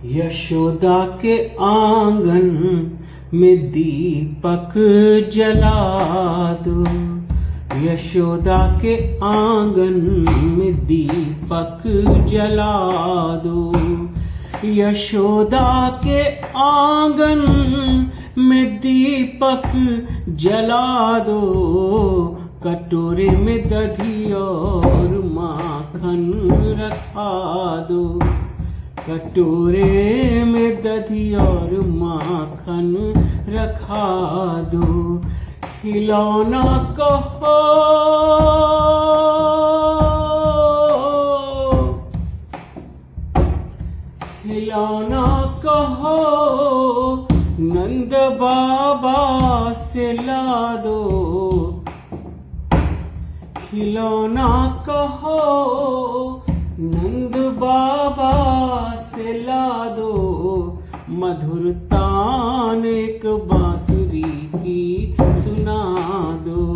यशोदा के आंगन में दीपक जला दो। यशोदा के आंगन में दीपक जला दो। यशोदा के आंगन में दीपक जला दो। कटोरे में दही और माखन रखा दो। कटोरे में दही और माखन रखा दो। खिलौना कहो खिलौना कहो नंद बाबा से ला दो। खिलौना कहो नंद बाबा से ला दो। मधुर तान एक बांसुरी की सुना दो।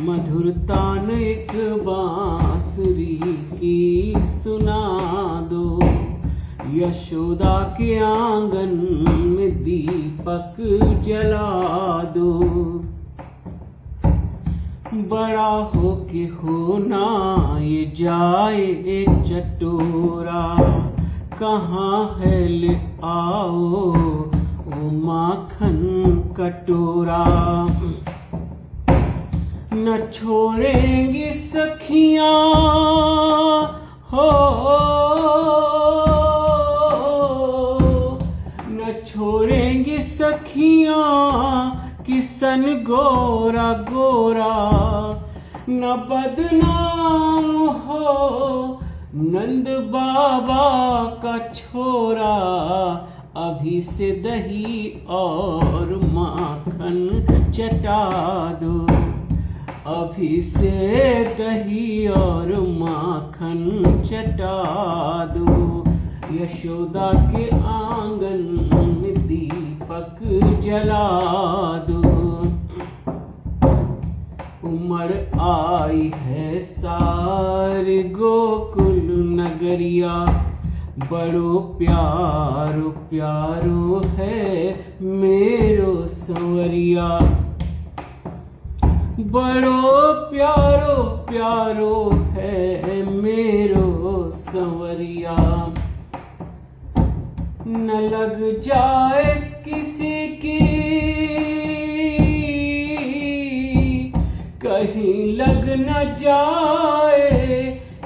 मधुर तान एक बांसुरी की सुना दो। यशोदा के आंगन में दीपक जला दो। बड़ा हो के होना ये जाए चटोरा। कहाँ है ले आओ वो माखन कटोरा। न छोड़ेंगी सखियाँ हो न छोड़ेंगी सखियाँ किसन गोरा गोरा। न बदनाम हो नंद बाबा का छोरा। अभी से दही और माखन चटा दो। अभी से दही और माखन चटा दो। यशोदा के आंगन में दीपक जला दो। उमड़ आई है सारी गोकुल नगरिया। बड़ो प्यारो प्यारो है मेरो संवरिया। बड़ो प्यारो प्यारो है मेरो संवरिया। न लग जाए किसी की कहीं लग न जाए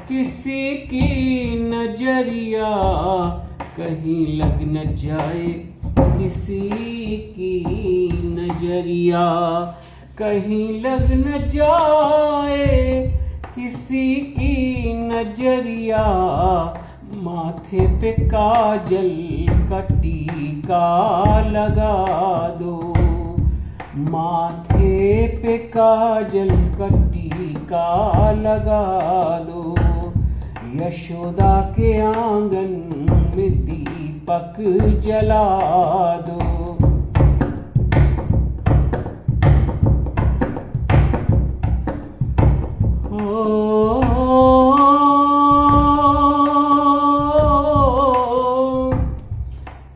किसी की नजरिया। कहीं लग न जाए किसी की नजरिया। कहीं लग न जाए किसी की नजरिया। माथे पे काजल का टीका लगा दो। माथे पे काजल का टीका लगा दो। यशोदा के आंगन में दीपक जला दो।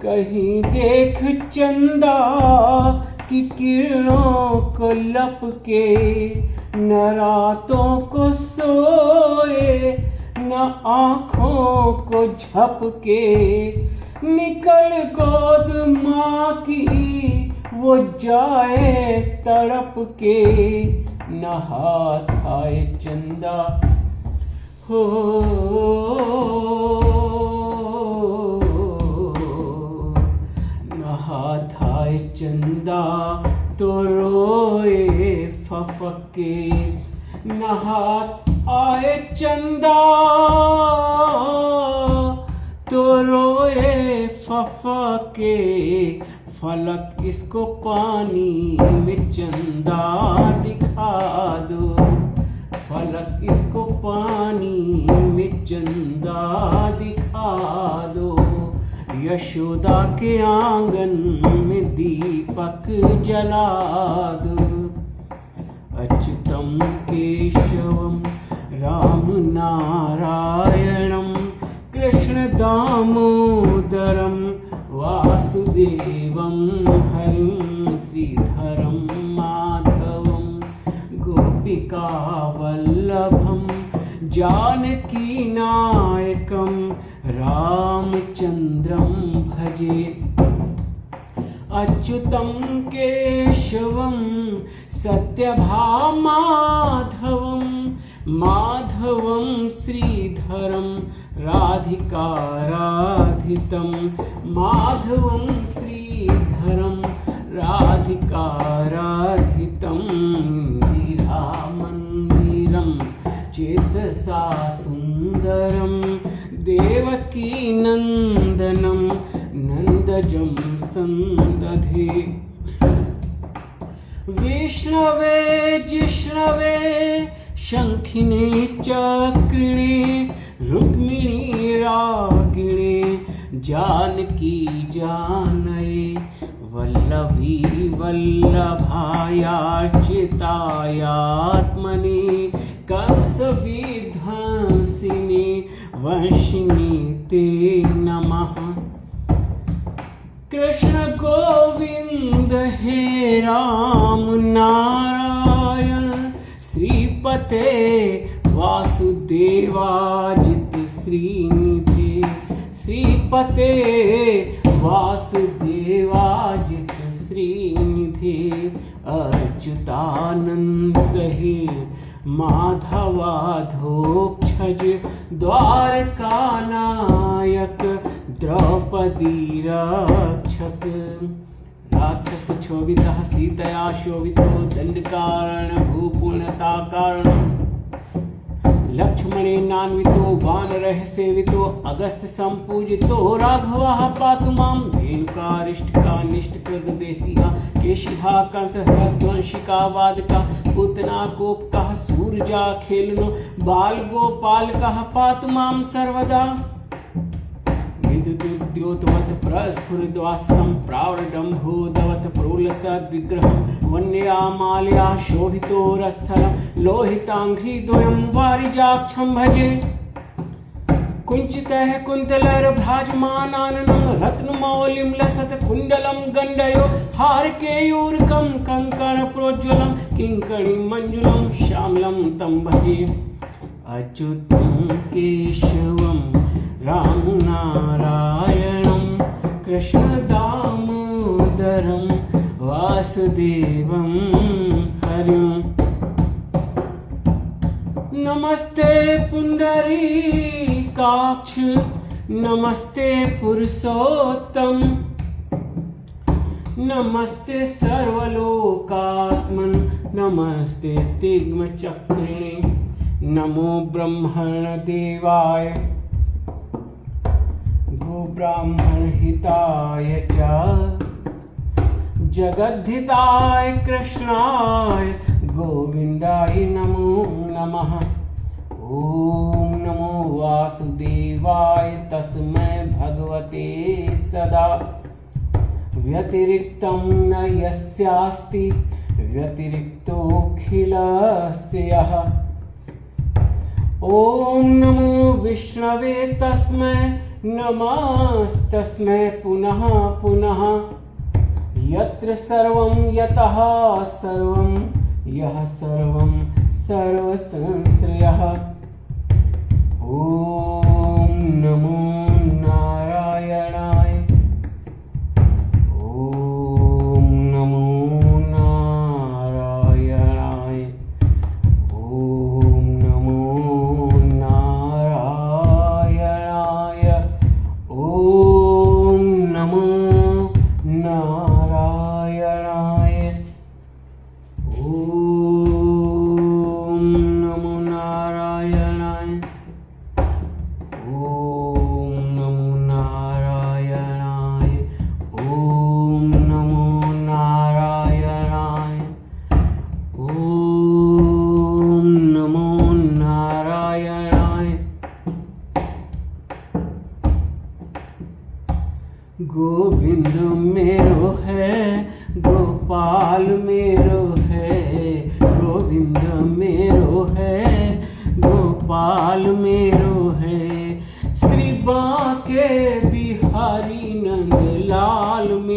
कहीं देख चंदा की किरणों को लपके। न रातों को सोए न आँखों को झपके। निकल गोद माँ की वो जाए तड़प के। न हाथ आए चंदा हो हाथ आए चंदा तो रोए फफके। न हाथ आए चंदा तो रोए फफके। फलक इसको पानी में चंदा दिखा दो। फलक इसको पानी में चंदा दिखा दो। यशोदा के आंगन में दीपक जला दो। अच्युतम केशवम राम नारायणम कृष्ण दामोदरम वासुदेवं हरिं श्रीधरं माधवं गोपिकावल्लभं जानकीनायकं रामचन्द्रं भजे। अच्युतं केशवं सत्यभामाधवं माधवं श्रीधरं राधिकाराधितं माधवं श्रीधरं राधिकाराधितं इंदिरामन्दिरं चेतसा सुन्दरं देवकीनन्दनं नन्दजं सन्दधे। विष्णवे जिष्णवे शङ्खिने चक्रिणे रुक्मिणी रागिणे जानकी जानये वल्लभी वल्लभायाच्युतायात्मने कंसविध्वंसिने वंशिने ते नमः। कृष्ण गोविंद हे राम नारायण श्रीपते वासुदेवाजित श्रीनिधे श्रीपते वासुदेवाजित श्रीनिधे। अच्युतानंद हे माधवाधोक्षज द्वारकानायक द्रौपदी रक्षक। राक्षस क्षोभितः सीतया शोभितो दंडकारण भूपूर्णताकारण लक्ष्मणेनान्वितो वानरः सेवितो अगस्त संपूजितो राघवः पातु मां। धेनुकारिष्टका निष्टकृतदेशिका केशिहा कंसहृद्वंशिका वादका पूतना कोपकः सूर्या खेलनो बालगोपालकः पातु मां सर्वदा। विद्युद्योतवत् प्रस्फुरद्वासं प्रावडम्भोदवत् प्रोलसद्विग्रहं वन्यमाल्या शोभितोरस्थलं लोहिताङ्घ्रिद्वयं वारिजाक्षं भजे। कुञ्चितः कुन्तलर्भ्राजमानाननं रत्नमौलिं लसत् कुण्डलं गण्डयो हारकेयूरकं कङ्कणप्रोज्ज्वलं किङ्कणीं मञ्जुलं श्यामलं तं भजे। अच्युतं केशवं राम नारायणं कृष्णदामोदरं वासुदेवं हरिं। नमस्ते पुंडरीकाक्ष नमस्ते पुरुषोत्तम नमस्ते सर्वलोकात्मन नमस्ते तिग्मचक्रिणे। नमो ब्रह्मण देवाय गोब्राह्मण हिताय च जगद्धिताय कृष्णाय गोविंदाय नमो नमः। ओम नमो वासुदेवाय तस्मै भगवते सदा व्यतिरिक्तं न यस्यास्ति व्यतिरिक्तोऽखिलस्य यः। ओम नमो विष्णवे तस्मै नमस्तस्मै पुनः पुनः। यत्र सर्वं यतः सर्वं यः सर्वं सर्वसंश्रयः। ओम नमो नारायणाय। ओम नमो नारायणाय। ओम नमो नारायणाय। ओम नमो नारायणाय। ओम नमो नारायणाय। ओम नमो नारायणाय। ओम नमो नारायणाय। ओम नमो नारायणाय। गोविंद मेरो है गोपाल मेरो है गोविंद मेरो है गोपाल मेरो है श्री बांके बिहारी नंद लाल मेरो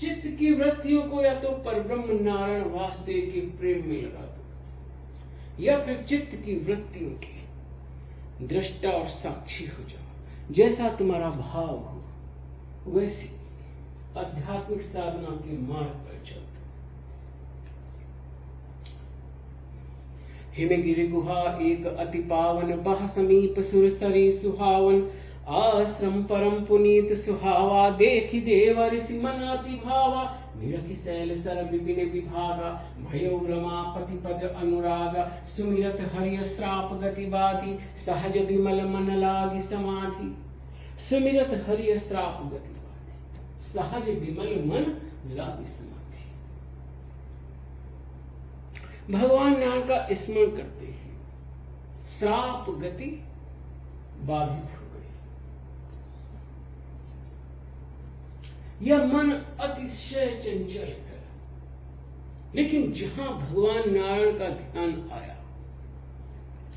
चित्त की वृत्तियों को या तो परब्रह्म नारायण वासुदेव के प्रेम में लगा दो, या फिर चित्त की वृत्तियों की दृष्टा और साक्षी हो जाओ। जैसा तुम्हारा भाव हो वैसी आध्यात्मिक साधना के मार्ग पर चलते। हिमगिरि गुहा एक अति पावन, बह समीप सुरसरी सुहावन। आश्रम परम पुनीत सुहावा, देखि देव ऋषि मन अति भावा। निरखि शैल सर विपिन विभागा, भयो रमापति पद अनुरागा। सुमिरत हरि श्राप गति बाति, सहज विमल मन लागी समाधि। सुमिरत हरि श्राप गति बाति, सहज विमल मन लागी समाधि। भगवान नाम का स्मरण करते ही श्राप गति बाधित हो गई। यह मन अतिशय चंचल है, लेकिन जहां भगवान नारायण का ध्यान आया,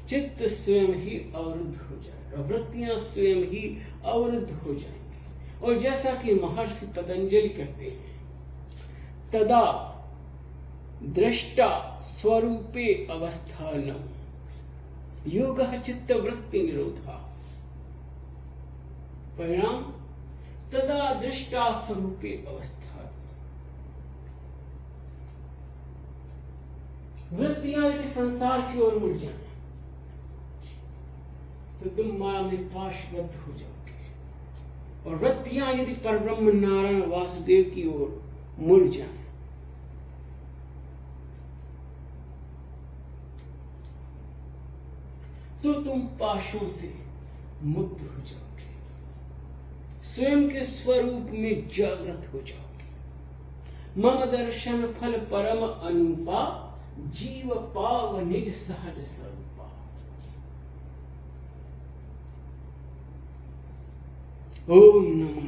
चित्त स्वयं ही अवरुद्ध हो जाएगा, वृत्तियां स्वयं ही अवरुद्ध हो जाएंगी। और जैसा कि महर्षि पतंजलि कहते हैं, तदा दृष्टा स्वरूपे अवस्थानम योगः चित्त वृत्ति निरोधा। परिणाम तदा दृष्टा स्वरूपे अवस्थान। वृत्तियां यदि संसार की ओर मुड़ जाए तो तुम माया में पाशबद्ध हो जाओगे, और वृत्तियां यदि परब्रह्म नारायण वासुदेव की ओर मुड़ जाए तो तुम पाशों से मुक्त हो जाओगे, स्वयं के स्वरूप में जागृत हो जाओगे। मम दर्शन फल परम अनुपा, जीव पाव निज सहज स्वरूपा। ओम नमो